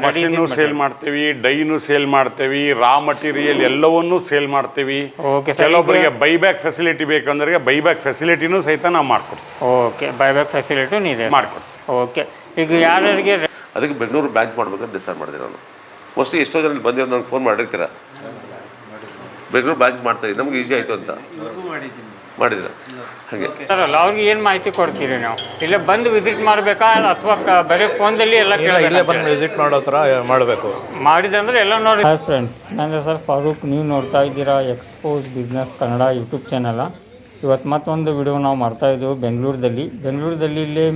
Machine sale ಮಾಡ್ತೀವಿ, ಡೈನು sale ಮಾಡ್ತೀವಿ, raw material ಎಲ್ಲವನ್ನೂ ಸೇಲ್ ಮಾಡ್ತೀವಿ. Okay sir. ಕೆಲವೊಬ್ಬರಿಗೆ ಬೈಬ್ಯಾಕ್ ಫೆಸಿಲಿಟಿ ಬೇಕಂದ್ರೆ ಬೈಬ್ಯಾಕ್ ಫೆಸಿಲಿಟಿನೂ ಸಹಿತ ನಾವು ಮಾಡ್ಕೊಡ್ತೀವಿ. ಓಕೆ, ಬೈಬ್ಯಾಕ್ ಫೆಸಿಲಿಟಿ ಇದೆ ಮಾಡ್ಕೊಡ್ತೀವಿ. ಓಕೆ, ಈಗ ಯಾರಿಗೆ ಅದಕ್ಕೆ ಬೆಂಗಳೂರು ಬ್ರಾಂಚ್ ಮಾಡ್ಬೇಕಂತ ಡಿಸೈಡ್ ಮಾಡಿದೆ ನಾನು. ಮೋಸ್ಟ್ಲಿ ಎಷ್ಟೋ ಜನ ಬಂದಿರೋ ನನಗೆ ಫೋನ್ ಮಾಡಿರ್ತೀರ, ಬೆಂಗಳೂರು ಬ್ರಾಂಚ್ ಮಾಡ್ತಾಯಿದ್ದೆ, ನಮ್ಗೆ ಈಸಿ ಆಯಿತು ಅಂತ ಮಾಡಿದ್ರೆ ಹಾಗೆ ಸರ್ ಅಲ್ಲ, ಅವ್ರಿಗೆ ಏನು ಮಾಹಿತಿ ಕೊಡ್ತೀರಿ ನಾವು? ಇಲ್ಲೇ ಬಂದು ವಿಸಿಟ್ ಮಾಡಬೇಕಾ ಅಥವಾ ಬರೀ ಫೋನ್ದಲ್ಲಿ ಎಲ್ಲ ಇಲ್ಲೇ ಬಂದು ವಿಸಿಟ್ ಮಾಡೋ ಥರ ಮಾಡಬೇಕು ಮಾಡಿದಂದ್ರೆ ಎಲ್ಲ ನೋಡಿ. ಹಾಯ್ ಫ್ರೆಂಡ್ಸ್, ನನ್ನ ಸರ್ ಫಾರೂಕ್. ನೀವು ನೋಡ್ತಾ ಇದ್ದೀರಾ expose business Kannada YouTube channel. ಇವತ್ತು ಮತ್ತೊಂದು ವಿಡಿಯೋ ನಾವು ಮಾಡ್ತಾಯಿದ್ದೆವು ಬೆಂಗಳೂರಲ್ಲಿ ಇಲ್ಲಿ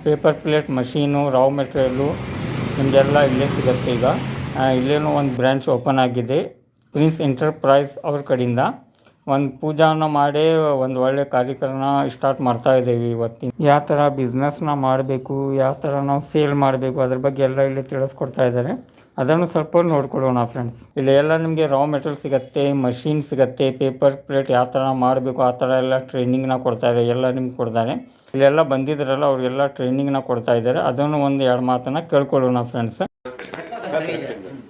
paper plate machine, Rao material ನಿಮಗೆಲ್ಲ ಇಲ್ಲೇ ಸಿಗುತ್ತೆ. ಈಗ ಇಲ್ಲೇನೂ ಒಂದು ಬ್ರ್ಯಾಂಚ್ ಓಪನ್ ಆಗಿದೆ ಪ್ರಿನ್ಸ್ ಎಂಟರ್ಪ್ರೈಸ್ ಅವ್ರ ಕಡೆಯಿಂದ. ಒಂದು ಪೂಜಾನ ಮಾಡಿ ಒಂದು ಒಳ್ಳೆ ಕಾರ್ಯಕ್ರಮ ಸ್ಟಾರ್ಟ್ ಮಾಡ್ತಾಯಿದ್ದೀವಿ ಇವತ್ತಿನ. ಯಾವ ಥರ ಬಿಸ್ನೆಸ್ನ ಮಾಡಬೇಕು, ಯಾವ ಥರ ನಾವು ಸೇಲ್ ಮಾಡಬೇಕು, ಅದ್ರ ಬಗ್ಗೆ ಎಲ್ಲ ಇಲ್ಲಿ ತಿಳಿಸ್ಕೊಡ್ತಾ ಇದ್ದಾರೆ. ಅದನ್ನು ಸ್ವಲ್ಪ ನೋಡ್ಕೊಳ್ಳೋಣ ಫ್ರೆಂಡ್ಸ್. ಇಲ್ಲಿ ಎಲ್ಲ ನಿಮಗೆ ರಾ ಮೆಟೀರಿಯಲ್ ಸಿಗುತ್ತೆ, ಮಷಿನ್ ಸಿಗುತ್ತೆ, ಪೇಪರ್ ಪ್ಲೇಟ್ ಯಾವ ಥರ ಮಾಡಬೇಕು ಆ ಥರ ಎಲ್ಲ ಟ್ರೈನಿಂಗ್ನ ಕೊಡ್ತಾರೆ, ಎಲ್ಲ ನಿಮ್ಗೆ ಕೊಡ್ತಾರೆ. ಇಲ್ಲೆಲ್ಲ ಬಂದಿದ್ದಾರಲ್ಲ ಅವ್ರಿಗೆಲ್ಲ ಟ್ರೈನಿಂಗ್ನ ಕೊಡ್ತಾ ಇದ್ದಾರೆ. ಅದನ್ನು ಒಂದು ಎರಡು ಮಾತನ್ನು ಕೇಳ್ಕೊಳ್ಳೋಣ ಫ್ರೆಂಡ್ಸ್.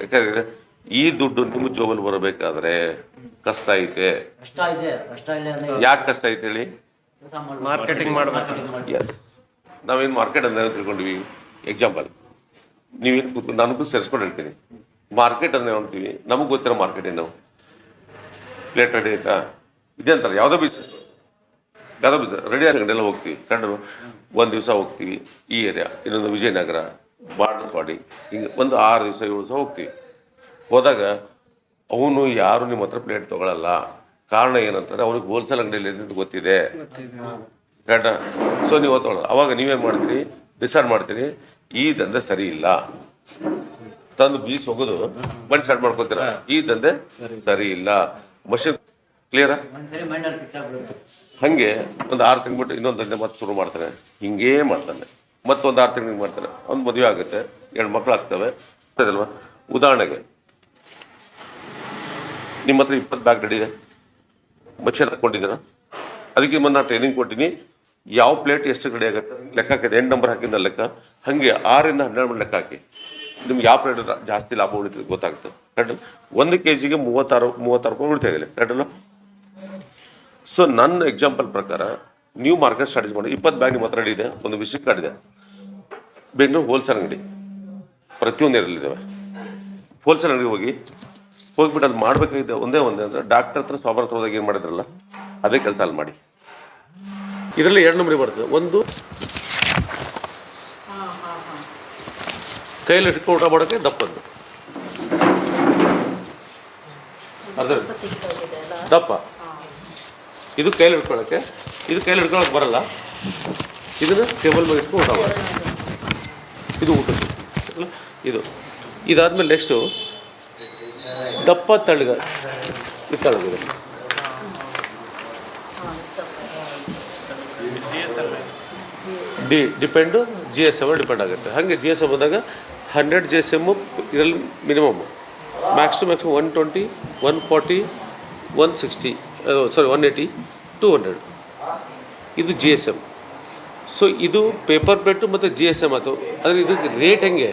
ಯಾಕಂದರೆ ಈ ದುಡ್ಡು ನಿಮ್ಮ ಜೋಬಲ್ಲಿ ಬರಬೇಕಾದ್ರೆ ಕಷ್ಟ ಐತೆ. ಯಾಕೆ ಕಷ್ಟ ಐತೆ ಹೇಳಿ? ಮಾರ್ಕೆಟಿಂಗ್ ಮಾಡಬೇಕು. ಎಸ್, ನಾವೇನು ಮಾರ್ಕೆಟ್ ಅಂತ ತಿಳ್ಕೊಂಡಿವಿ. ಎಕ್ಸಾಂಪಲ್ ನೀವೇನು ಕೂತ್ಕೊಂಡು ನನಗೂ ಸೇರಿಸ್ಕೊಂಡು ಹೇಳ್ತೀನಿ. ಮಾರ್ಕೆಟ್ ಅಂದ್ರೆ ನೋಡ್ತೀವಿ, ನಮಗೆ ಗೊತ್ತಿರೋ ಮಾರ್ಕೆಟ್ ಏನು? ಪ್ಲೇಟ್ ರೆಡಿ ಆಯ್ತಾ, ಇದೆ ಅಂತಾರೆ. ಯಾವುದೋ ಬಿಸ್ನೆಸ್ ರೆಡಿ ಆಗಂಡೆಲ್ಲ ಹೋಗ್ತೀವಿ. ಕಂಡು ಒಂದು ದಿವಸ ಹೋಗ್ತೀವಿ ಈ ಏರಿಯಾ, ಇನ್ನೊಂದು ವಿಜಯನಗರ, ಬಾಣಸ್ವಾಡಿ, ಹಿಂಗೆ ಒಂದು 6 ದಿವಸ 7 ದಿವಸ ಹೋಗ್ತೀವಿ. ಹೋದಾಗ ಅವನು ಯಾರು ನಿಮ್ಮ ಹತ್ರ ಪ್ಲೇಟ್ ತೊಗೊಳಲ್ಲ. ಕಾರಣ ಏನಂತಾರೆ, ಅವನಿಗೆ ಹೋಲ್ಸೇಲ್ ಅಂಗಡಿಯಲ್ಲಿ ಅಂತ ಗೊತ್ತಿದೆ. ಕರೆಕ್ಟ? ಸೊ ನೀವು ತೊಗೊಳಲ್ಲ. ಅವಾಗ ನೀವೇನು ಮಾಡ್ತೀರಿ? ಡಿಸೈಡ್ ಮಾಡ್ತೀರಿ ಈ ದಂಧೆ ಸರಿ ಇಲ್ಲ, ತಂದು ಬೀಸ್ ಹೋಗೋದು ಬಂದು ಸ್ಟಾರ್ಟ್ ಮಾಡ್ಕೊತೀರ. ಈ ದಂಧೆ ಸರಿ ಇಲ್ಲ. ಮಷಿನ್ ಕ್ಲಿಯರಾ? ಹಾಗೆ ಒಂದು 6 ತಿಂಗಳು ಬಿಟ್ಟು ಇನ್ನೊಂದು ದಂಧೆ ಮತ್ತೆ ಶುರು ಮಾಡ್ತಾನೆ. ಹಿಂಗೇ ಮಾಡ್ತಾನೆ. ಮತ್ತೊಂದು 6 ತಿಂಗಳಿಗೆ ಮಾಡ್ತಾನೆ. ಒಂದು ಮದುವೆ ಆಗುತ್ತೆ, 2 ಮಕ್ಕಳು ಆಗ್ತವೆ ಅಲ್ವಾ? ಉದಾಹರಣೆಗೆ ನಿಮ್ಮ ಹತ್ರ 20 ಬ್ಯಾಗ್ ರೆಡಿ ಇದೆ, ಮಷಿನ್ ಹಾಕ್ಕೊಂಡಿದ್ದೀರ. ಅದಕ್ಕೆ ನಾನು ಟ್ರೈನಿಂಗ್ ಕೊಟ್ಟಿನಿ. ಯಾವ ಪ್ಲೇಟ್ ಎಷ್ಟು ರೆಡಿ ಆಗುತ್ತೆ ಲೆಕ್ಕ ಹಾಕಿದೆ. 8 ನಂಬರ್ ಹಾಕಿದ ಲೆಕ್ಕ. ಹಾಗೆ 6ರಿಂದ 12 ಲೆಕ್ಕ ಹಾಕಿ ನಿಮ್ಗೆ ಯಾವ ಪ್ಲೇಟ್ ಜಾಸ್ತಿ ಲಾಭ ಉಳಿತದೆ ಗೊತ್ತಾಗುತ್ತೆ. ಕರೆಕ್ಟ್? 1 kg 36 ರೂಪಾಯಿ ಉಳಿತಾ ಇದೆ. ಕರೆಕ್ಟಲ್ಲ? ಸೊ ನನ್ನ ಎಕ್ಸಾಂಪಲ್ ಪ್ರಕಾರ ನೀವು ಮಾರ್ಕೆಟ್ ಸ್ಟಾರ್ಟ್ ಮಾಡಿ. 20 ಬ್ಯಾಗ್ ನಿಮ್ಮ ಹತ್ರ ರೆಡಿ ಇದೆ, ಒಂದು ವಿಸಿಟ್ ಕಾರ್ಡ್ ಇದೆ. ಬೆಂಗಳೂರು ಹೋಲ್ಸೇಲ್ ಅಂಗಡಿ ಪ್ರತಿಯೊಂದು ಏರಿಯಲ್ಲಿದ್ದಾವೆ. ಹೋಲ್ಸೇಲ್ ಅಂಗಡಿಗೆ ಹೋಗ್ಬಿಟ್ಟು ಅಲ್ಲಿ ಮಾಡಬೇಕಾಗಿದೆ ಒಂದೇ ಅಂದರೆ ಡಾಕ್ಟರ್ ಹತ್ರ ಸ್ವಾಬರ್ ಹತ್ರ ಹೋದಾಗ ಏನು ಮಾಡಿದ್ರಲ್ಲ ಅದೇ ಕೆಲಸ ಅಲ್ಲಿ ಮಾಡಿ. ಇದರಲ್ಲಿ 2 ನಂಬರಿ ಬರ್ತದೆ. ಒಂದು ಕೈಯಲ್ಲಿ ಹಿಡ್ಕೊಂಡು ಊಟ ಮಾಡೋಕ್ಕೆ ದಪ್ಪದ್ದು, ಅದ್ರ ದಪ್ಪ. ಇದು ಕೈಯಲ್ಲಿ ಹಿಡ್ಕೊಳ್ಳೋಕ್ಕೆ, ಇದು ಕೈಯಲ್ಲಿ ಹಿಡ್ಕೊಳ್ಳೋಕೆ ಬರಲ್ಲ. ಇದನ್ನು ಟೇಬಲ್ ಮೇಲೆ ಇಟ್ಕೊಂಡು ಊಟ ಮಾಡೋದು. ಇದು ಊಟದ್ದು ಅಲ್ಲ. ಇದಾದ್ಮೇಲೆ ನೆಕ್ಸ್ಟು ದಪ್ಪ ತಳಗ ತಳಗಿದೆ. ಡಿಪೆಂಡು GSM ಡಿಪೆಂಡ್ ಆಗುತ್ತೆ. ಹಾಗೆ GSM ಬಂದಾಗ 100 GSM ಇದರಲ್ಲಿ ಮಿನಿಮಮ್, ಮ್ಯಾಕ್ಸ್ ಟು ಮ್ಯಾಕ್ಸ್ 120, 140, 160, 180, 200 ಇದು GSM. ಸೊ ಇದು ಪೇಪರ್ ಪ್ಲೇಟು ಮತ್ತು GSM ಆಯಿತು. ಆದರೆ ಇದು ರೇಟ್ ಹೆಂಗೆ?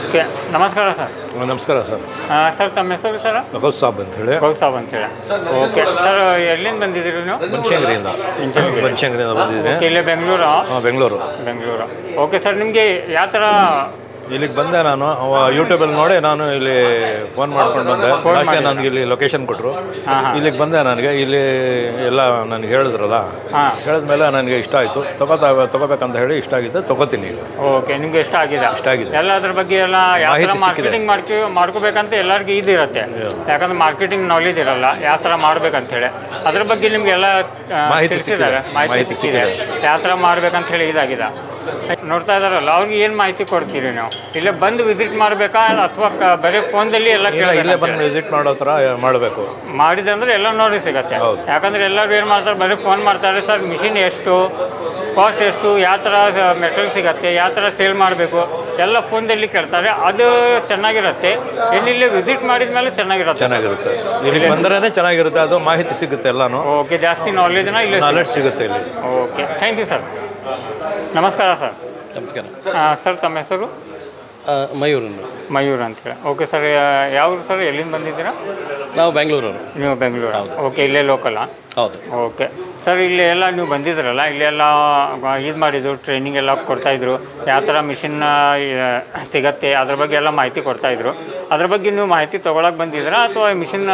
ಓಕೆ, ನಮಸ್ಕಾರ ಸರ್. ನಮಸ್ಕಾರ ಸರ್. ಸರ್ ತಮ್ಮ ಹೆಸರು ಸರ್? ಗೌಸಾಬ್ ಅಂತೇಳಿ. ಗೌಸಾಬ್ ಅಂತೇಳಿ. ಓಕೆ ಸರ್, ಎಲ್ಲಿಂದ ಬಂದಿದ್ದೀರಿ ನೀವು? ಬನಶಂಕರಿಯಿಂದ ಬಂದಿದ್ದೀನಿ. ಇಲ್ಲೇ ಬೆಂಗಳೂರು. ಓಕೆ ಸರ್, ನಿಮಗೆ ಯಾವ ಥರ ಇಲ್ಲಿಗೆ ಬಂದೆ? ನಾನು ಯೂಟ್ಯೂಬಲ್ಲಿ ನೋಡಿ ನಾನು ಇಲ್ಲಿ ಫೋನ್ ಮಾಡ್ಕೊಂಡು ಬಂದೆ. ಅಷ್ಟೇ ನನಗೆ ಇಲ್ಲಿ ಲೊಕೇಶನ್ ಕೊಟ್ಟರು. ಇಲ್ಲಿಗೆ ಬಂದೆ. ನನಗೆ ಇಲ್ಲಿ ಎಲ್ಲ ನನಗೆ ಹೇಳಿದ್ರಲ್ಲ, ಹೇಳಿದ್ಮೇಲೆ ನನಗೆ ಇಷ್ಟ ಆಯಿತು. ತಗೋಬೇಕಂತ ಹೇಳಿ ಇಷ್ಟ ಆಗಿದೆ, ತಗೋತೀನಿ ಈಗ. ಓಕೆ, ನಿಮ್ಗೆ ಇಷ್ಟ ಆಗಿದೆ ಎಲ್ಲ ಅದ್ರ ಬಗ್ಗೆ ಎಲ್ಲ ಯಾವ ಥರ ಮಾರ್ಕೆಟಿಂಗ್ ಮಾಡ್ಕೋಬೇಕಂತ ಎಲ್ಲರಿಗೂ ಇದಿರುತ್ತೆ. ಯಾಕಂದ್ರೆ ಮಾರ್ಕೆಟಿಂಗ್ ನಾಲೆಜ್ ಇರಲ್ಲ ಯಾವ ಥರ ಮಾಡ್ಬೇಕಂತೇಳಿ. ಅದ್ರ ಬಗ್ಗೆ ನಿಮಗೆಲ್ಲ ತಿಳಿಸಿದ್ದಾರೆ, ಮಾಹಿತಿ ಸಿಕ್ಕಿದೆ ಯಾವ ಥರ ಮಾಡ್ಬೇಕಂತ ಹೇಳಿ ಇದಾಗಿದೆ. ನೋಡ್ತಾ ಇದ್ದಾರಲ್ಲ, ಅವ್ರಿಗೆ ಏನು ಮಾಹಿತಿ ಕೊಡ್ತೀರಿ ನಾವು? ಇಲ್ಲೇ ಬಂದು ವಿಸಿಟ್ ಮಾಡಬೇಕಾ ಅಥವಾ ಬರೀ ಫೋನ್ದಲ್ಲಿ ಎಲ್ಲ ಇಲ್ಲೇ ಬಂದು ವಿಸಿಟ್ ಮಾಡೋ ಥರ ಮಾಡಬೇಕು. ಮಾಡಿದಂದ್ರೆ ಎಲ್ಲ ನೋಡಿ ಸಿಗುತ್ತೆ. ಯಾಕಂದರೆ ಎಲ್ಲರೂ ಏನು ಮಾಡ್ತಾರೆ, ಬರೀ ಫೋನ್ ಮಾಡ್ತಾರೆ. ಸರ್ ಮಿಷಿನ್ ಎಷ್ಟು, ಕಾಸ್ಟ್ ಎಷ್ಟು, ಯಾವ ಥರ ಮೆಟೀರಿಯಲ್ ಸಿಗುತ್ತೆ, ಯಾವ ಥರ ಸೇಲ್ ಮಾಡಬೇಕು ಎಲ್ಲ ಫೋನ್ದಲ್ಲಿ ಕೇಳ್ತಾರೆ. ಅದು ಚೆನ್ನಾಗಿರುತ್ತೆ. ಇಲ್ಲಿ ವಿಸಿಟ್ ಮಾಡಿದ ಮೇಲೆ ಚೆನ್ನಾಗಿರುತ್ತೆ. ಇಲ್ಲಿ ಬಂದ್ರೆ ಚೆನ್ನಾಗಿರುತ್ತೆ, ಅದು ಮಾಹಿತಿ ಸಿಗುತ್ತೆ ಎಲ್ಲಾನು. ಓಕೆ, ಜಾಸ್ತಿ ನಾಲೆಜ್ ಸಿಗುತ್ತೆ ಇಲ್ಲಿ. Okay, thank you sir. ನಮಸ್ಕಾರ ಸರ್. ನಮಸ್ಕಾರ. ಸರ್ ತಮ್ಮ ಹೆಸರು? ಮಯೂರನ್ನು. ಮಯೂರ್ ಅಂತೇಳಿ. ಓಕೆ ಸರ್, ಯಾವ ಸರ್ ಎಲ್ಲಿಂದ ಬಂದಿದ್ದೀರಾ? ನಾವು ಬೆಂಗಳೂರವರು. ನೀವು ಬೆಂಗಳೂರು? ಓಕೆ, ಇಲ್ಲೇ ಲೋಕಲಾ? ಹೌದು. ಓಕೆ ಸರ್, ಇಲ್ಲಿ ಎಲ್ಲ ನೀವು ಬಂದಿದ್ರಲ್ಲ, ಇಲ್ಲೆಲ್ಲ ಇದು ಮಾಡಿದ್ರು, ಟ್ರೈನಿಂಗ್ ಎಲ್ಲ ಕೊಡ್ತಾಯಿದ್ರು, ಯಾವ ಥರ ಮಿಷಿನ್ ಸಿಗತ್ತೆ ಅದ್ರ ಬಗ್ಗೆ ಎಲ್ಲ ಮಾಹಿತಿ ಕೊಡ್ತಾಯಿದ್ರು. ಅದ್ರ ಬಗ್ಗೆ ನೀವು ಮಾಹಿತಿ ತೊಗೊಳಕ್ಕೆ ಬಂದಿದ್ದೀರಾ ಅಥವಾ ಮಿಷಿನ್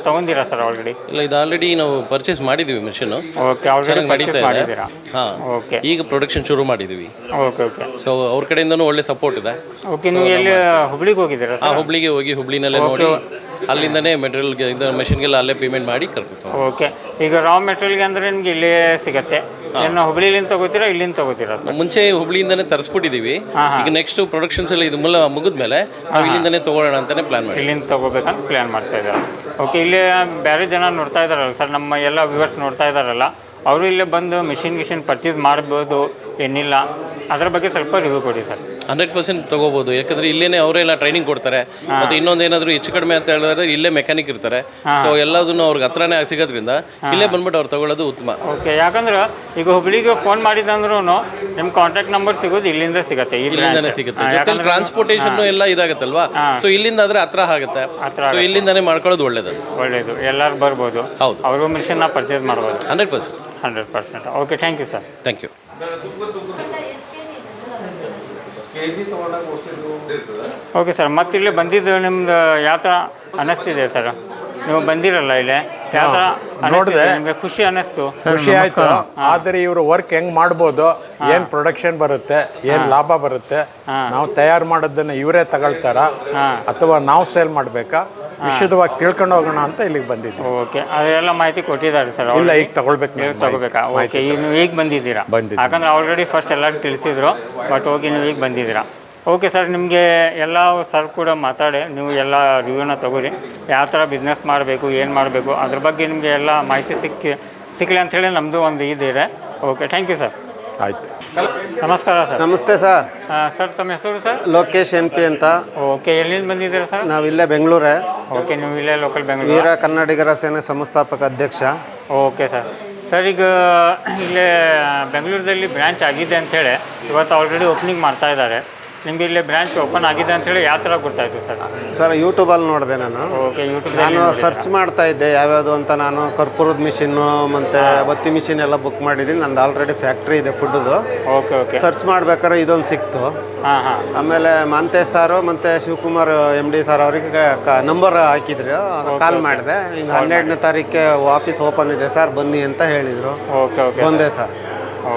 ತೊಗೊಂಡಿರಾ ಸರ್ ಆಲ್ರೆಡಿ? ಇಲ್ಲ, ಇದು ಆಲ್ರೆಡಿ ನಾವು ಪರ್ಚೇಸ್ ಮಾಡಿದ್ದೀವಿ ಮಿಷಿನು. ಓಕೆ, ಆಲ್ರೆಡಿ ನಡೀತಾ ಇದೆ. ಮಾಡಿದ್ದೀರಾ? ಹಾಂ, ಓಕೆ. ಈಗ ಪ್ರೊಡಕ್ಷನ್ ಶುರು ಮಾಡಿದ್ದೀವಿ. Okay okay. ಸೊ ಅವ್ರ ಕಡೆಯಿಂದನೂ ಒಳ್ಳೆ ಸಪೋರ್ಟ್ ಇದೆ. ಓಕೆ, ನೀವು ಎಲ್ಲಿ ಹುಬ್ಳಿಗೆ ಹೋಗಿದ್ದೀರಾ ಸರ್? ಹುಬ್ಳಿಗೆ ಹೋಗಿ ಹುಬ್ಳಿನಲ್ಲೇ ನೋಡಿ ಅಲ್ಲಿಂದನೇ ಮೆಟೀರಿಯಲ್ಗೆ ಇದು ಮೆಷಿನ್ಗೆಲ್ಲ ಅಲ್ಲೇ ಪೇಮೆಂಟ್ ಮಾಡಿ ಕರ್ಕೊಂಡು. ಓಕೆ, ಈಗ ರಾ ಮೆಟೀರಿಯಲ್ಗೆ ಅಂದರೆ ನಿಮ್ಗೆ ಇಲ್ಲೇ ಸಿಗುತ್ತೆ. ಏನು ಹುಬ್ಳಿಲಿಂದ ತಗೋತೀರಾ ಇಲ್ಲಿಂದ ತಗೋತೀರಾ ಸರ್? ಮುಂಚೆ ಹುಬ್ಳಿಯಿಂದನೇ ತರಿಸ್ಬಿಟ್ಟಿದ್ದೀವಿ. ಈಗ ನೆಕ್ಸ್ಟ್ ಪ್ರೊಡಕ್ಷನ್ಸ್ ಎಲ್ಲ ಇದು ಮುಗಿದ್ಮೇಲೆ ನಾವು ಇಲ್ಲಿಂದನೇ ತೊಗೊಳ್ಳೋಣ ಅಂತಲೇ ಪ್ಲಾನ್ ಮಾಡಿ ಇಲ್ಲಿಂದ ತೊಗೋಬೇಕಂತ ಪ್ಲ್ಯಾನ್ ಮಾಡ್ತಾ ಇದ್ದಾರೆ. ಓಕೆ, ಇಲ್ಲಿ ಬೇರೆ ಜನ ನೋಡ್ತಾ ಇದ್ದಾರಲ್ಲ ಸರ್, ನಮ್ಮ ಎಲ್ಲ ವ್ಯೂವರ್ಸ್ ನೋಡ್ತಾ ಇದ್ದಾರಲ್ಲ, ಅವರು ಇಲ್ಲೇ ಬಂದು ಮಿಷಿನ್ ಪರ್ಚೇಸ್ ಮಾಡ್ಬೋದು ಏನಿಲ್ಲ, ಅದ್ರ ಬಗ್ಗೆ ಸ್ವಲ್ಪ ರಿವ್ಯೂ ಕೊಡಿ ಸರ್. 100% ತೊಗೋಬೋದು. ಯಾಕಂದರೆ ಇಲ್ಲೇ ಅವರೆಲ್ಲ ಟ್ರೈನಿಂಗ್ ಕೊಡ್ತಾರೆ. ಮತ್ತು ಇನ್ನೊಂದು ಏನಾದರೂ ಹೆಚ್ಚು ಕಡಿಮೆ ಅಂತ ಹೇಳಿದ್ರೆ ಇಲ್ಲೇ ಮೆಕ್ಯಾನಿಕ್ ಇರ್ತಾರೆ. ಸೊ ಎಲ್ಲದನ್ನು ಅವ್ರಿಗೆ ಹತ್ರನೇ ಸಿಗೋದ್ರಿಂದ ಇಲ್ಲೇ ಬಂದ್ಬಿಟ್ಟು ಅವ್ರು ತೊಗೊಳ್ಳೋದು ಉತ್ತಮ. ಓಕೆ, ಯಾಕಂದ್ರೆ ಈಗ ಹುಬ್ಳಿಗೆ ಫೋನ್ ಮಾಡಿದಂದ್ರೂ ನಿಮ್ಮ ಕಾಂಟ್ಯಾಕ್ಟ್ ನಂಬರ್ ಸಿಗೋದು ಇಲ್ಲಿಂದ ಸಿಗುತ್ತೆ. ಇಲ್ಲಿಂದನೇ ಸಿಗುತ್ತೆ. ಜೊತೆಲಿ ಟ್ರಾನ್ಸ್ಪೋರ್ಟೇಷನ್ ಎಲ್ಲ ಇದಾಗುತ್ತಲ್ವಾ, ಸೊ ಇಲ್ಲಿಂದ ಆದರೆ ಹತ್ರ ಆಗುತ್ತೆ. ಸೊ ಇಲ್ಲಿಂದನೇ ಮಾಡ್ಕೊಳ್ಳೋದು ಒಳ್ಳೇದು. ಒಳ್ಳೇದು, ಎಲ್ಲರೂ ಬರ್ಬೋದು. ಹೌದು, ಅವರು ಮಿಷನ್ನ ಪರ್ಚೇಸ್ ಮಾಡ್ಬೋದು. 100%. Okay, thank you sir. Thank you. Okay sir, ಮತ್ತೆ ಇಲ್ಲಿ ಬಂದಿದ್ದು ನಿಮ್ದು ಯಾವ ಥರ ಅನ್ನಿಸ್ತಿದೆ ಸರ್? ನೀವು ಬಂದಿರಲ್ಲ ಇಲ್ಲೇ, ಯಾವ ಥರ ನೋಡಿದೆ? ನಿಮಗೆ ಖುಷಿ ಅನ್ನಿಸ್ತು? ಖುಷಿ ಆಯ್ತು. ಆದರೆ ಇವರು ವರ್ಕ್ ಹೆಂಗ್ ಮಾಡ್ಬೋದು, ಏನ್ ಪ್ರೊಡಕ್ಷನ್ ಬರುತ್ತೆ, ಏನ್ ಲಾಭ ಬರುತ್ತೆ, ನಾವು ತಯಾರು ಮಾಡೋದನ್ನ ಇವರೇ ತಗೊಳ್ತಾರ ಅಥವಾ ನಾವು ಸೇಲ್ ಮಾಡ್ಬೇಕಾ, ವಿಶದವಾಗಿ ತಿಳ್ಕೊಂಡು ಹೋಗೋಣ ಅಂತ ಇಲ್ಲಿಗೆ ಬಂದಿದ್ದೆ. ಓಕೆ, ಅದೆಲ್ಲ ಮಾಹಿತಿ ಕೊಟ್ಟಿದ್ದಾರೆ ಸರ್? ಇಲ್ಲ, ಈಗ ತಗೊಳ್ಬೇಕು. ನೀವು ತಗೋಬೇಕಾ? ಓಕೆ, ನೀವು ಈಗ ಬಂದಿದ್ದೀರಾ? ಯಾಕಂದ್ರೆ ಆಲ್ರೆಡಿ ಫಸ್ಟ್ ಎಲ್ಲರೂ ತಿಳಿಸಿದ್ರು, ಬಟ್ ಹೋಗಿ ನೀವು ಈಗ ಬಂದಿದ್ದೀರಾ. ಓಕೆ ಸರ್, ನಿಮಗೆ ಎಲ್ಲ ಸರ್ ಕೂಡ ಮಾತಾಡಿ ನೀವು ಎಲ್ಲ ರಿವ್ಯೂನ ತಗೋರಿ, ಯಾವ ಥರ ಬಿಸ್ನೆಸ್ ಮಾಡಬೇಕು, ಏನು ಮಾಡಬೇಕು, ಅದ್ರ ಬಗ್ಗೆ ನಿಮಗೆ ಎಲ್ಲ ಮಾಹಿತಿ ಸಿಕ್ಕಲಿ ಅಂಥೇಳಿ ನಮ್ಮದು ಒಂದು ಇದಿದೆ. Okay, thank you sir. ಆಯ್ತು, ನಮಸ್ಕಾರ ಸರ್. ನಮಸ್ತೆ ಸರ್. ಸರ್ ತಮ್ಮ ಹೆಸರು ಸರ್? ಲೋಕೇಶ್ NP ಅಂತ. ಓಕೆ, ಎಲ್ಲಿಂದ ಬಂದಿದ್ದೀರಾ ಸರ್? ನಾವು ಇಲ್ಲೇ ಬೆಂಗಳೂರೇ. ಓಕೆ, ನೀವು ಇಲ್ಲೇ ಲೋಕಲ್ ಬೆಂಗಳೂರು? ವೀರ ಕನ್ನಡಿಗರ ಸೇನೆ ಸಂಸ್ಥಾಪಕ ಅಧ್ಯಕ್ಷ. Okay sir. ಸರ್, ಈಗ ಇಲ್ಲೇ ಬೆಂಗಳೂರಲ್ಲಿ ಬ್ರ್ಯಾಂಚ್ ಆಗಿದೆ ಅಂಥೇಳಿ ಇವತ್ತು ಆಲ್ರೆಡಿ ಓಪನಿಂಗ್ ಮಾಡ್ತಾ ಇದ್ದಾರೆ. ನಿಮಗೆ ಇಲ್ಲಿ ಬ್ರಾಂಚ್ ಓಪನ್ ಆಗಿದೆ ಅಂತೇಳಿ ಯಾವ ಥರ ಗೊತ್ತಾಯಿತು ಸರ್? ಸರ್, ಯೂಟ್ಯೂಬಲ್ಲಿ ನೋಡಿದೆ ನಾನು. ಓಕೆ, ಯೂಟ್ಯೂಬ್ ನಾನು ಸರ್ಚ್ ಮಾಡ್ತಾ ಇದ್ದೆ ಯಾವ್ಯಾವುದು ಅಂತ. ನಾನು ಕರ್ಪೂರದ ಮಿಷಿನ್ನು ಮತ್ತು ಬತ್ತಿ ಮಿಷಿನ್ ಎಲ್ಲ ಬುಕ್ ಮಾಡಿದ್ದೀನಿ. ನಂದು ಆಲ್ರೆಡಿ ಫ್ಯಾಕ್ಟ್ರಿ ಇದೆ ಫುಡ್ದು. Okay okay. ಸರ್ಚ್ ಮಾಡ್ಬೇಕಾದ್ರೆ ಇದೊಂದು ಸಿಕ್ತು. ಹಾಂ ಹಾಂ. ಆಮೇಲೆ ಮಾಂತೇಶ್ ಸಾರು ಮತ್ತು ಶಿವಕುಮಾರ್ MD ಸರ್ ಅವರಿಗೆ ನಂಬರ್ ಹಾಕಿದ್ರು, ಕಾಲ್ ಮಾಡಿದೆ. ಹಿಂಗೆ 12ನೇ ತಾರೀಕಿಗೆ ಆಫೀಸ್ ಓಪನ್ ಇದೆ ಸರ್, ಬನ್ನಿ ಅಂತ ಹೇಳಿದರು. ಓಕೆ ಓಕೆ, ಬಂದೆ ಸರ್.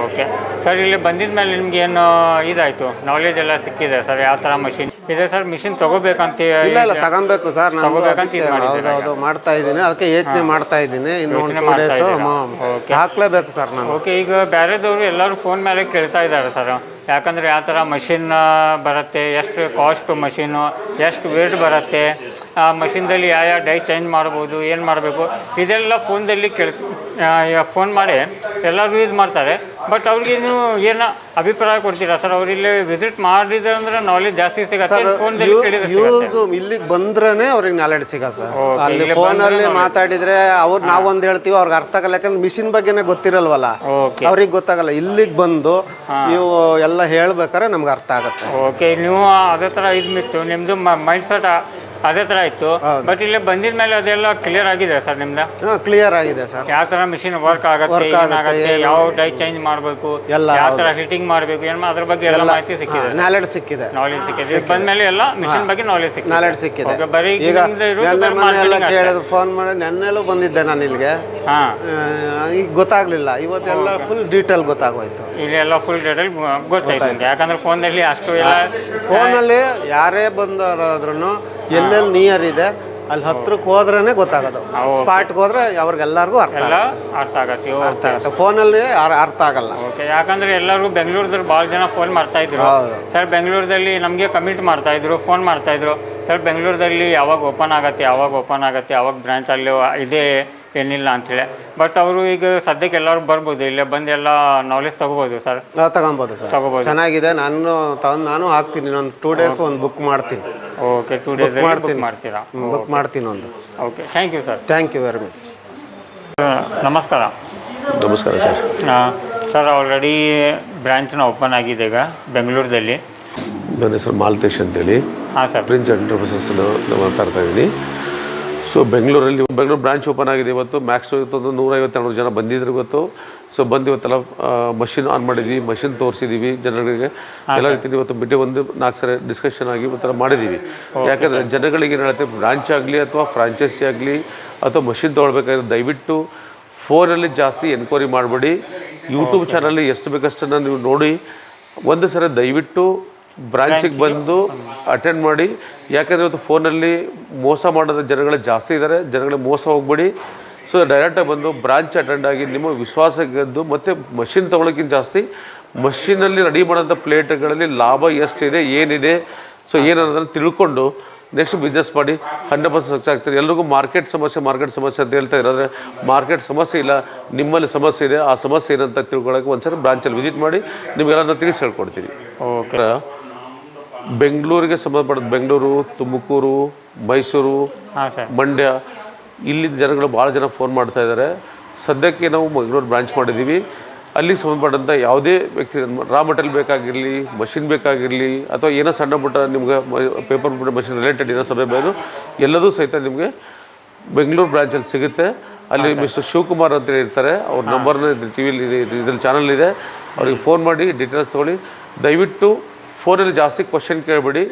ಓಕೆ ಸರ್, ಇಲ್ಲಿ ಬಂದಿದ ಮೇಲೆ ನಿಮ್ಗೆ ಏನು ಇದಾಯಿತು, ನಾಲೆಜ್ ಎಲ್ಲ ಸಿಕ್ಕಿದೆ ಸರ್? ಯಾವ ಥರ ಮಷಿನ್ ಇದೆ ಸರ್? ಮಿಷಿನ್ ತೊಗೋಬೇಕಂತ? ಇಲ್ಲ, ತಗೊಬೇಕು ಸರ್. ತಗೋಬೇಕಂತ ಹೌದು, ಮಾಡ್ತಾ ಇದ್ದೀನಿ. ಅದಕ್ಕೆ ಯೋಚನೆ ಮಾಡ್ತಾ ಇದ್ದೀನಿ. ಇನ್ನು 2 ಡೇಸ್ ಹಾಕ್ಲೇಬೇಕು ಸರ್ ನಾನು. ಓಕೆ, ಈಗ ಬೇರೆದವರು ಎಲ್ಲರೂ ಫೋನ್ ಮೇಲೆ ಕೇಳ್ತಾ ಇದ್ದಾರೆ ಸರ್, ಯಾಕಂದರೆ ಯಾವ ಥರ ಮಷಿನ್ ಬರುತ್ತೆ, ಎಷ್ಟು ಕಾಸ್ಟ್ ಮಷಿನು, ಎಷ್ಟು ವೇಟ್ ಬರುತ್ತೆ, ಆ ಮಷಿನ್ದಲ್ಲಿ ಯಾವ ಡೈ ಚೇಂಜ್ ಮಾಡ್ಬೋದು, ಏನು ಮಾಡಬೇಕು, ಇದೆಲ್ಲ ಫೋನ್ದಲ್ಲಿ ಫೋನ್ ಮಾಡಿ ಎಲ್ಲರೂ ಯೂಸ್ ಮಾಡ್ತಾರೆ. ಬಟ್ ಅವ್ರಿಗೆ ನೀವು ಏನು ಅಭಿಪ್ರಾಯ ಕೊಡ್ತೀರಾ ಸರ್? ಅವ್ರು ಇಲ್ಲಿ ವಿಸಿಟ್ ಮಾಡಿದ್ರೆ ಅಂದ್ರೆ ನಾಲೆಜ್ ಜಾಸ್ತಿ ಸಿಗುತ್ತೆ, ಫೋನ್ದಲ್ಲಿ ಕೇಳಿದ್ರೆ ಇಲ್ಲಿಗೆ ಬಂದ್ರೇ ಅವ್ರಿಗೆ ನಾಲೆಡ್ಜ್ ಸಿಗ ಸರ್. ಅಲ್ಲಿ ಫೋನಲ್ಲಿ ಮಾತಾಡಿದ್ರೆ ನಾವು ಒಂದು ಹೇಳ್ತೀವಿ, ಅವ್ರಿಗೆ ಅರ್ಥ ಆಗಲ್ಲ. ಯಾಕಂದ್ರೆ ಮಿಷಿನ್ ಬಗ್ಗೆನೇ ಗೊತ್ತಿರಲ್ವಲ್ಲ, ಅವ್ರಿಗೆ ಗೊತ್ತಾಗಲ್ಲ. ಇಲ್ಲಿಗೆ ಬಂದು ನೀವು ಎಲ್ಲ ಹೇಳ್ಬೇಕಾದ್ರೆ ನಮ್ಗೆ ಅರ್ಥ ಆಗುತ್ತೆ. ಓಕೆ, ನೀವು ಅದೇ ಥರ ಇದ್ಮಿತ್ತು, ನಿಮ್ಮದು ಮೈಂಡ್ ಸೆಟ್ ಅದೇ ಥರ ಇತ್ತು. ಬಟ್ ಇಲ್ಲಿ ಬಂದಿದ ಮೇಲೆ ಅದೆಲ್ಲ ಕ್ಲಿಯರ್ ಆಗಿದೆ ಸರ್ ನಿಮ್ದು? ಕ್ಲಿಯರ್ ಆಗಿದೆ ಸರ್. ಯಾವ ಥರ ಮಿಷಿನ್ ವರ್ಕ್ ಆಗುತ್ತೆ, ಏನಾಗುತ್ತೆ, ಯಾವ ಡೈ ಚೇಂಜ್ ಮಾಡಬೇಕು, ಯಾವ ಥರ ಹಿಟ್ಟಿಂಗ್ ಮಾಡಬೇಕು, ಏನು ಅದ್ರ ಬಗ್ಗೆ ಎಲ್ಲ ಮಾಹಿತಿ ಸಿಕ್ಕಿದೆ, ನಾಲೆಡ್ಜ್ ಸಿಕ್ಕಿದೆ. ಬಂದ್ಮೇಲೆ ಎಲ್ಲ ಮಿಷಿನ್ ಬಗ್ಗೆ ನಾಲೆಜ್ ಸಿಕ್ಕಿದೆ. ಬರೀ ಈಗ ಫೋನ್ ಮಾಡಿ ನೆನ್ನೆಲ್ಲೂ ಬಂದಿದ್ದೆ ನಾನು ಇಲ್ಲಿಗೆ. ಈಗ ಗೊತ್ತಾಗ್ಲಿಲ್ಲ, ಇವತ್ತೆಲ್ಲ ಫುಲ್ ಡೀಟೇಲ್ ಗೊತ್ತಾಗೋಯ್ತು. ಇಲ್ಲಿ ಎಲ್ಲ ಫುಲ್ ಡೀಟೇಲ್ ಗೊತ್ತಾಯ್ತು, ಯಾಕಂದ್ರೆ ಫೋನಲ್ಲಿ ಅಷ್ಟು ಎಲ್ಲ ಫೋನಲ್ಲಿ ಯಾರೇ ಬಂದವರಾದ್ರೂ ಎಲ್ಲೆಲ್ಲಿ ನಿಯರ್ ಇದೆ ಅಲ್ಲಿ ಹತ್ರಕ್ಕೆ ಹೋದ್ರೇ ಗೊತ್ತಾಗೋದು. ಸ್ಪಾಟ್ಗೆ ಹೋದ್ರೆ ಅವ್ರಿಗೆಲ್ಲರಿಗೂ ಅರ್ಥ ಆಗತ್ತೆ. ಫೋನಲ್ಲಿ ಅರ್ಥ ಆಗಲ್ಲ. ಓಕೆ, ಯಾಕಂದ್ರೆ ಎಲ್ಲರಿಗೂ ಬೆಂಗಳೂರದಲ್ಲಿ ಭಾಳ ಜನ ಫೋನ್ ಮಾಡ್ತಾ ಇದ್ರು ಸರ್. ಬೆಂಗಳೂರಲ್ಲಿ ನಮಗೆ ಕಮೆಂಟ್ ಮಾಡ್ತಾ ಇದ್ರು, ಫೋನ್ ಮಾಡ್ತಾ ಇದ್ರು ಸರ್, ಬೆಂಗಳೂರಲ್ಲಿ ಯಾವಾಗ ಓಪನ್ ಆಗತ್ತೆ, ಯಾವಾಗ ಬ್ರಾಂಚ್ ಅಲ್ಲಿ ಇದೆ ಏನಿಲ್ಲ ಅಂಥೇಳಿ. ಬಟ್ ಅವರು ಈಗ ಸದ್ಯಕ್ಕೆ ಎಲ್ಲರೂ ಬರ್ಬೋದು, ಇಲ್ಲೇ ಬಂದು ಎಲ್ಲ ನಾಲೆಜ್ ತಗೋಬೋದು ಸರ್. ತಗೊಬೋದು ಸರ್, ತಗೋಬೋದು. ಚೆನ್ನಾಗಿದೆ. ನಾನು ಹಾಕ್ತೀನಿ. ಇನ್ನೊಂದು 2 ಡೇಸ್ ಒಂದು ಬುಕ್ ಮಾಡ್ತೀನಿ. ಓಕೆ, 2 ಡೇಸ್ ಮಾಡ್ತೀರಾ? ಬುಕ್ ಮಾಡ್ತೀನಿ ಒಂದು. Okay, thank you sir. Thank you very much. ನಮಸ್ಕಾರ. ನಮಸ್ಕಾರ ಸರ್. ಸರ್, ಆಲ್ರೆಡಿ ಬ್ರಾಂಚ್ನ ಓಪನ್ ಆಗಿದೆ ಈಗ ಬೆಂಗಳೂರಲ್ಲಿ. ನನ್ನ ಹೆಸರು ಮಾಲ್ತೇಶ್ ಅಂತೇಳಿ, ಹಾಂ ಸರ್. ಪ್ರಿನ್ಸ್ ಎಂಟರ್ಪ್ರೈಸಸ್ ಮಾತಾಡ್ತಾ ಇದ್ದೀನಿ. ಸೊ ಬೆಂಗಳೂರು ಬ್ರಾಂಚ್ ಓಪನ್ ಆಗಿದೆ ಇವತ್ತು. ಮ್ಯಾಕ್ಸ್ ಇವತ್ತೊಂದು 150-200 ಜನ ಬಂದಿದ್ರು ಇವತ್ತು. ಸೊ ಬಂದು ಇವತ್ತೆಲ್ಲ ಮಷಿನ್ ಆನ್ ಮಾಡಿದ್ವಿ, ಮಷಿನ್ ತೋರಿಸಿದ್ದೀವಿ ಜನಗಳಿಗೆ ಎಲ್ಲ ರೀತಿ. ಇವತ್ತು ಬಿಟ್ಟು 4 ಸರಿ ಡಿಸ್ಕಷನ್ ಆಗಿ ಇವತ್ತೆಲ್ಲ ಮಾಡಿದ್ದೀವಿ. ಯಾಕಂದರೆ ಜನಗಳಿಗೆ ಏನು ಹೇಳುತ್ತೆ, ಬ್ರಾಂಚ್ ಆಗಲಿ ಅಥವಾ ಫ್ರಾಂಚೈಸಿ ಆಗಲಿ ಅಥವಾ ಮಷಿನ್ ತೊಗೊಳ್ಬೇಕಾದ್ರೆ ದಯವಿಟ್ಟು ಫೋನಲ್ಲಿ ಜಾಸ್ತಿ ಎನ್ಕ್ವೈರಿ ಮಾಡಬೇಡಿ. ಯೂಟ್ಯೂಬ್ ಚಾನಲ್ಲಿ ಎಷ್ಟು ಬೇಕಷ್ಟನ್ನು ನೀವು ನೋಡಿ. ಒಂದು ಸರಿ ದಯವಿಟ್ಟು ಬ್ರಾಂಚಿಗೆ ಬಂದು ಅಟೆಂಡ್ ಮಾಡಿ. ಯಾಕಂದರೆ ಇವತ್ತು ಫೋನಲ್ಲಿ ಮೋಸ ಮಾಡೋದು ಜನಗಳೇ ಜಾಸ್ತಿ ಇದ್ದಾರೆ. ಜನಗಳಿಗೆ ಮೋಸ ಹೋಗ್ಬೇಡಿ. ಸೊ ಡೈರೆಕ್ಟಾಗಿ ಬಂದು ಬ್ರಾಂಚ್ ಅಟೆಂಡ್ ಆಗಿ ನಿಮ್ಮ ವಿಶ್ವಾಸ ಗೆದ್ದು ಮತ್ತು ಮಷಿನ್ ತೊಗೊಳೋಕ್ಕಿಂತ ಜಾಸ್ತಿ ಮಷಿನಲ್ಲಿ ರೆಡಿ ಮಾಡೋಂಥ ಪ್ಲೇಟ್ಗಳಲ್ಲಿ ಲಾಭ ಎಷ್ಟಿದೆ, ಏನಿದೆ, ಸೊ ಏನನ್ನೋದನ್ನು ತಿಳ್ಕೊಂಡು ನೆಕ್ಸ್ಟ್ ಬಿಸ್ನೆಸ್ ಮಾಡಿ 100% ಸಕ್ಸಸ್ ಆಗ್ತೀರಿ. ಎಲ್ರಿಗೂ ಮಾರ್ಕೆಟ್ ಸಮಸ್ಯೆ ಅಂತ ಹೇಳ್ತಾ ಇರೋದ್ರೆ ಮಾರ್ಕೆಟ್ ಸಮಸ್ಯೆ ಇಲ್ಲ, ನಿಮ್ಮಲ್ಲಿ ಸಮಸ್ಯೆ ಇದೆ. ಆ ಸಮಸ್ಯೆ ಏನಂತ ತಿಳ್ಕೊಳ್ಳೋಕೆ ಒಂದ್ಸರಿ ಬ್ರಾಂಚಲ್ಲಿ ವಿಸಿಟ್ ಮಾಡಿ ನಿಮಗೆಲ್ಲ ತಿಳಿಸಿ ಹೇಳ್ಕೊಡ್ತೀವಿ. ಓಕೆ. ಬೆಂಗಳೂರಿಗೆ ಸಂಬಂಧಪಟ್ಟ ಬೆಂಗಳೂರು, ತುಮಕೂರು, ಮೈಸೂರು, ಮಂಡ್ಯ ಇಲ್ಲಿದ್ದ ಜನಗಳು ಭಾಳ ಜನ ಫೋನ್ ಮಾಡ್ತಾ ಇದ್ದಾರೆ. ಸದ್ಯಕ್ಕೆ ನಾವು ಬೆಂಗಳೂರು ಬ್ರಾಂಚ್ ಮಾಡಿದ್ದೀವಿ. ಅಲ್ಲಿಗೆ ಸಂಬಂಧಪಟ್ಟಂಥ ಯಾವುದೇ ವ್ಯಕ್ತಿ ರಾ ಮಟೀರಿಯಲ್ ಬೇಕಾಗಿರಲಿ, ಮಷಿನ್ ಬೇಕಾಗಿರಲಿ, ಅಥವಾ ಏನೋ ಸಣ್ಣ ಪುಟ್ಟ ನಿಮ್ಗೆ ಪೇಪರ್ ಮಷಿನ್ ರಿಲೇಟೆಡ್ ಏನೋ ಸಭೆ ಬೇಕು, ಎಲ್ಲದೂ ಸಹಿತ ನಿಮಗೆ ಬೆಂಗಳೂರು ಬ್ರಾಂಚಲ್ಲಿ ಸಿಗುತ್ತೆ. ಅಲ್ಲಿ ಮಿಸ್ಟರ್ ಶಿವಕುಮಾರ್ ಅಂತೇಳಿ ಇರ್ತಾರೆ. ಅವ್ರ ನಂಬರ್ನ ಟಿವಿಲಿ ಇದ್ರಲ್ಲಿ ಚಾನಲ್ ಇದೆ, ಅವ್ರಿಗೆ ಫೋನ್ ಮಾಡಿ ಡೀಟೇಲ್ಸ್ ತೊಗೊಳ್ಳಿ. ದಯವಿಟ್ಟು ಫೋನಲ್ಲಿ ಜಾಸ್ತಿ ಕ್ವಶನ್ ಕೇಳಬೇಡಿ.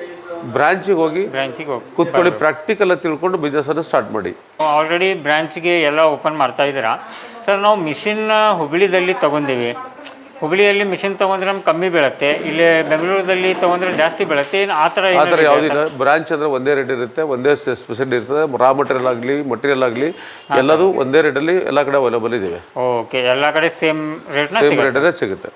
ಬ್ರಾಂಚಿಗೆ ಹೋಗಿ ಕೂತ್ಕೊಳ್ಳಿ, ಪ್ರಾಕ್ಟಿಕಲ್ ತಿಳ್ಕೊಂಡು ಬಿಸ್ನೆಸ್ಸನ್ನು ಸ್ಟಾರ್ಟ್ ಮಾಡಿ. ಆಲ್ರೆಡಿ ಬ್ರಾಂಚ್ಗೆ ಎಲ್ಲ ಓಪನ್ ಮಾಡ್ತಾ ಇದ್ದೀರಾ ಸರ್. ನಾವು ಮಿಷಿನ್ ಹುಬ್ಳಿದಲ್ಲಿ ತೊಗೊಂಡಿವಿ. ಹುಬ್ಳಿಯಲ್ಲಿ ಮಿಷಿನ್ ತೊಗೊಂಡ್ರೆ ನಮ್ಗೆ ಕಮ್ಮಿ ಬೀಳುತ್ತೆ, ಇಲ್ಲಿ ಬೆಂಗಳೂರಲ್ಲಿ ತೊಗೊಂಡ್ರೆ ಜಾಸ್ತಿ ಬೀಳುತ್ತೆ. ಆ ಥರ ಯಾವುದಿಲ್ಲ. ಬ್ರಾಂಚ್ ಅಂದರೆ ಒಂದೇ ರೇಟ್ ಇರುತ್ತೆ, ಒಂದೇ ಸ್ಪೆಷಲ್ ಇರ್ತದೆ. ರಾ ಮಟೀರಿಯಲ್ ಆಗಲಿ ಎಲ್ಲದೂ ಒಂದೇ ರೇಟಲ್ಲಿ ಎಲ್ಲ ಕಡೆ ಅವೈಲೇಬಲ್ ಇದ್ದಾವೆ. ಓಕೆ, ಎಲ್ಲ ಕಡೆ ಸೇಮ್ ರೇಟ್ನ ರೇಟಲ್ಲೇ ಸಿಗುತ್ತೆ.